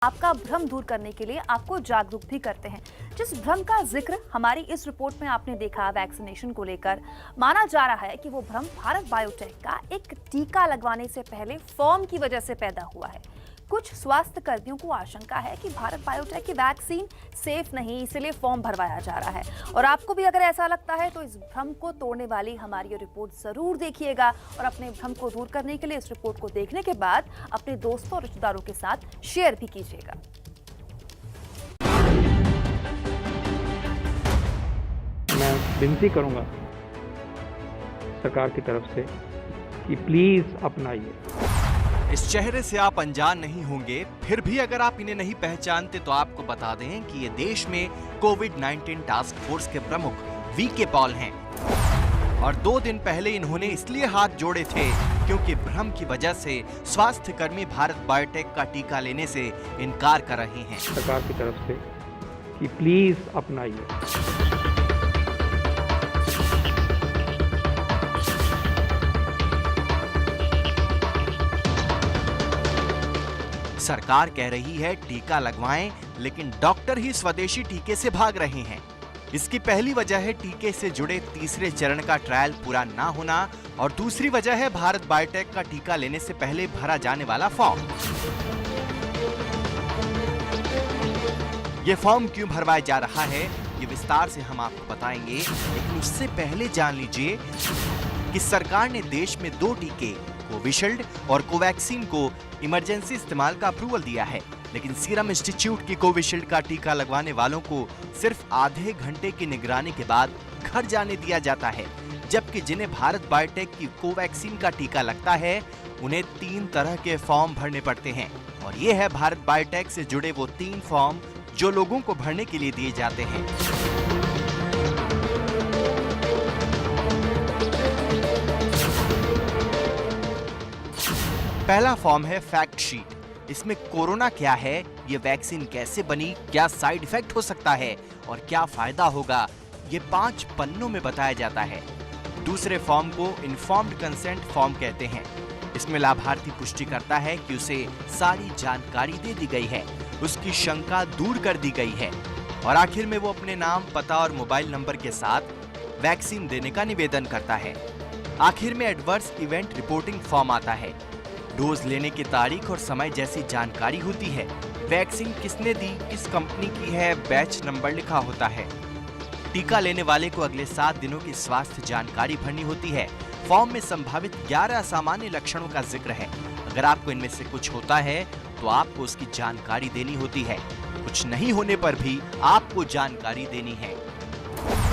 आपका भ्रम दूर करने के लिए आपको जागरूक भी करते हैं। जिस भ्रम का जिक्र हमारी इस रिपोर्ट में आपने देखा वैक्सीनेशन को लेकर, माना जा रहा है कि वो भ्रम भारत बायोटेक का एक टीका लगवाने से पहले फॉर्म की वजह से पैदा हुआ है। कुछ स्वास्थ्य कर्मियों को आशंका है कि भारत बायोटेक की वैक्सीन सेफ नहीं, इसलिए फॉर्म भरवाया जा रहा है। और आपको भी अगर ऐसा लगता है तो इस भ्रम को तोड़ने वाली हमारी ये रिपोर्ट जरूर देखिएगा और अपने भ्रम को दूर करने के लिए इस रिपोर्ट को देखने के बाद अपने दोस्तों और रिश्तेदारों के साथ शेयर भी कीजिएगा। मैं विनती करूंगा सरकार की तरफ से कि प्लीज अपनाइए। इस चेहरे से आप अनजान नहीं होंगे, फिर भी अगर आप इन्हें नहीं पहचानते तो आपको बता दें कि ये देश में कोविड-19 टास्क फोर्स के प्रमुख वीके पॉल हैं। और 2 दिन पहले इन्होंने इसलिए हाथ जोड़े थे क्योंकि भ्रम की वजह से स्वास्थ्य कर्मी भारत बायोटेक का टीका लेने से इनकार कर रहे हैं। सरकार की तरफ से कि प्लीज अपनाइए। सरकार कह रही है टीका लगवाएं, लेकिन डॉक्टर ही स्वदेशी टीके से भाग रहे हैं। इसकी पहली वजह है टीके से जुड़े तीसरे चरण का ट्रायल पूरा ना होना और दूसरी वजह है भारत बायोटेक का टीका लेने से पहले भरा जाने वाला फॉर्म। ये फॉर्म क्यों भरवाया जा रहा है, ये विस्तार से हम आपको बताएंगे, लेकिन उससे पहले जान लीजिए कि सरकार ने देश में 2 टीके कोविशील्ड और कोवैक्सीन को इमरजेंसी इस्तेमाल का अप्रूवल दिया है, लेकिन सीरम इंस्टीट्यूट की कोविशील्ड का टीका लगवाने वालों को सिर्फ आधे घंटे की निगरानी के बाद घर जाने दिया जाता है, जबकि जिन्हें भारत बायोटेक की कोवैक्सीन का टीका लगता है उन्हें 3 तरह के फॉर्म भरने पड़ते हैं। और ये है भारत बायोटेक से जुड़े वो 3 फॉर्म जो लोगों को भरने के लिए दिए जाते हैं। पहला फॉर्म है फैक्ट शीट। इसमें कोरोना क्या है, ये वैक्सीन कैसे बनी, क्या साइड इफेक्ट हो सकता है और क्या फायदा होगा, ये 5 पन्नों में बताया जाता है। दूसरे फॉर्म को इन्फॉर्म्ड कंसेंट फॉर्म कहते हैं। इसमें लाभार्थी पुष्टि करता है कि उसे सारी जानकारी दे दी गई है, उसकी शंका दूर कर दी गई है और आखिर में वो अपने नाम, पता और मोबाइल नंबर के साथ वैक्सीन देने का निवेदन करता है। आखिर में एडवर्स इवेंट रिपोर्टिंग फॉर्म आता है। डोज लेने की तारीख और समय जैसी जानकारी होती है। वैक्सीन किसने दी, किस कंपनी की है, बैच नंबर लिखा होता है। टीका लेने वाले को अगले 7 दिनों की स्वास्थ्य जानकारी भरनी होती है। फॉर्म में संभावित 11 असामान्य लक्षणों का जिक्र है। अगर आपको इनमें से कुछ होता है तो आपको उसकी जानकारी देनी होती है। कुछ नहीं होने पर भी आपको जानकारी देनी है।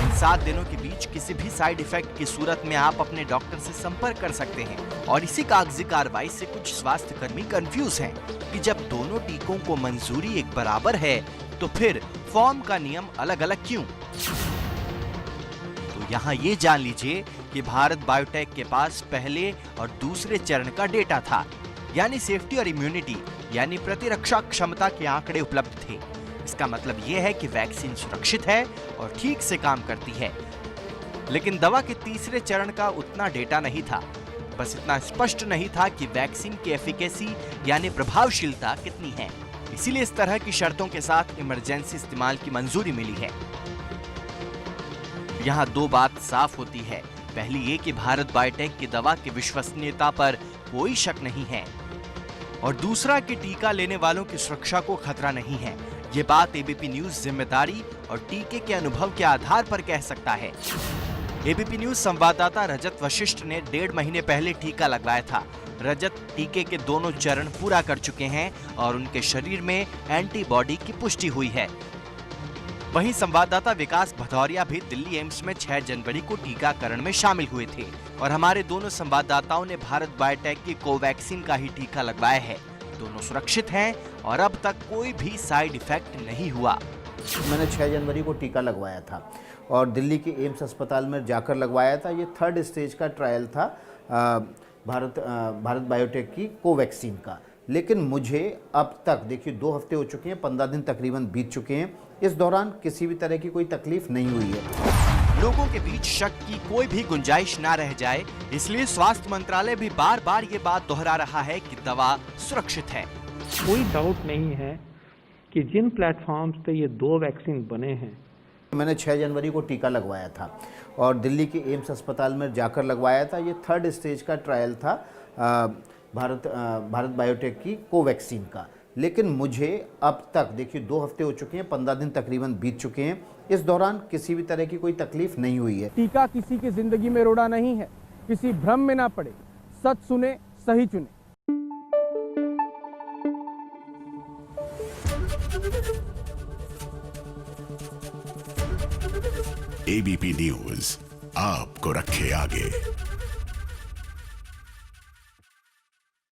इन 7 दिनों के बीच किसी भी साइड इफेक्ट की सूरत में आप अपने डॉक्टर से संपर्क कर सकते हैं। और इसी कागजी कार्रवाई से कुछ स्वास्थ्य कर्मी कंफ्यूज हैं कि जब दोनों टीकों को मंजूरी एक बराबर है तो फिर फॉर्म का नियम अलग अलग क्यों? तो यहाँ ये जान लीजिए कि भारत बायोटेक के पास पहले और दूसरे चरण का डेटा था, यानी सेफ्टी और इम्यूनिटी यानी प्रतिरक्षा क्षमता के आंकड़े उपलब्ध थे। इसका मतलब यह है कि वैक्सीन सुरक्षित है और ठीक से काम करती है। लेकिन दवा के तीसरे चरण का उतना डेटा नहीं था। बस इतना स्पष्ट नहीं था कि वैक्सीन की एफिकेसी यानी प्रभावशीलता कितनी है। इसीलिए इस तरह की शर्तों के साथ इमरजेंसी इस्तेमाल की मंजूरी मिली है। यहाँ 2 बात साफ होती है। पहली ये कि भारत बायोटेक की दवा की विश्वसनीयता पर कोई शक नहीं है और दूसरा कि टीका लेने वालों की सुरक्षा को खतरा नहीं है। ये बात एबीपी न्यूज जिम्मेदारी और टीके के अनुभव के आधार पर कह सकता है। एबीपी न्यूज संवाददाता रजत वशिष्ठ ने 1.5 महीने पहले टीका लगवाया था। रजत टीके के दोनों चरण पूरा कर चुके हैं और उनके शरीर में एंटीबॉडी की पुष्टि हुई है। वहीं संवाददाता विकास भदौरिया भी दिल्ली एम्स में 6 जनवरी को टीकाकरण में शामिल हुए थे और हमारे दोनों संवाददाताओं ने भारत बायोटेक की कोवैक्सीन का ही टीका लगवाया है। दोनों सुरक्षित हैं और अब तक कोई भी साइड इफेक्ट नहीं हुआ। मैंने 6 जनवरी को टीका लगवाया था और दिल्ली के एम्स अस्पताल में जाकर लगवाया था। ये 3rd स्टेज का ट्रायल था भारत बायोटेक की कोवैक्सीन का। लेकिन मुझे अब तक देखिए 2 हफ्ते हो चुके हैं, 15 दिन तकरीबन बीत चुके हैं। इस दौरान किसी भी तरह की कोई तकलीफ नहीं हुई है। लोगों के बीच शक की कोई भी गुंजाइश ना रह जाए, इसलिए स्वास्थ्य मंत्रालय भी बार बार ये बात दोहरा रहा है कि दवा सुरक्षित है। कोई डाउट नहीं है कि जिन प्लेटफॉर्म्स पे ये 2 वैक्सीन बने हैं, मैंने 6 जनवरी को टीका लगवाया था और दिल्ली के एम्स अस्पताल में जाकर लगवाया था। ये 3rd स्टेज का ट्रायल था भारत बायोटेक की कोवैक्सीन का। लेकिन मुझे अब तक देखिए 2 हफ्ते हो चुके हैं, 15 दिन तकरीबन बीत चुके हैं। इस दौरान किसी भी तरह की कोई तकलीफ नहीं हुई है। टीका किसी की जिंदगी में रोड़ा नहीं है, किसी भ्रम में ना पड़े, सच सुने, सही चुने। एबीपी न्यूज आपको रखे आगे।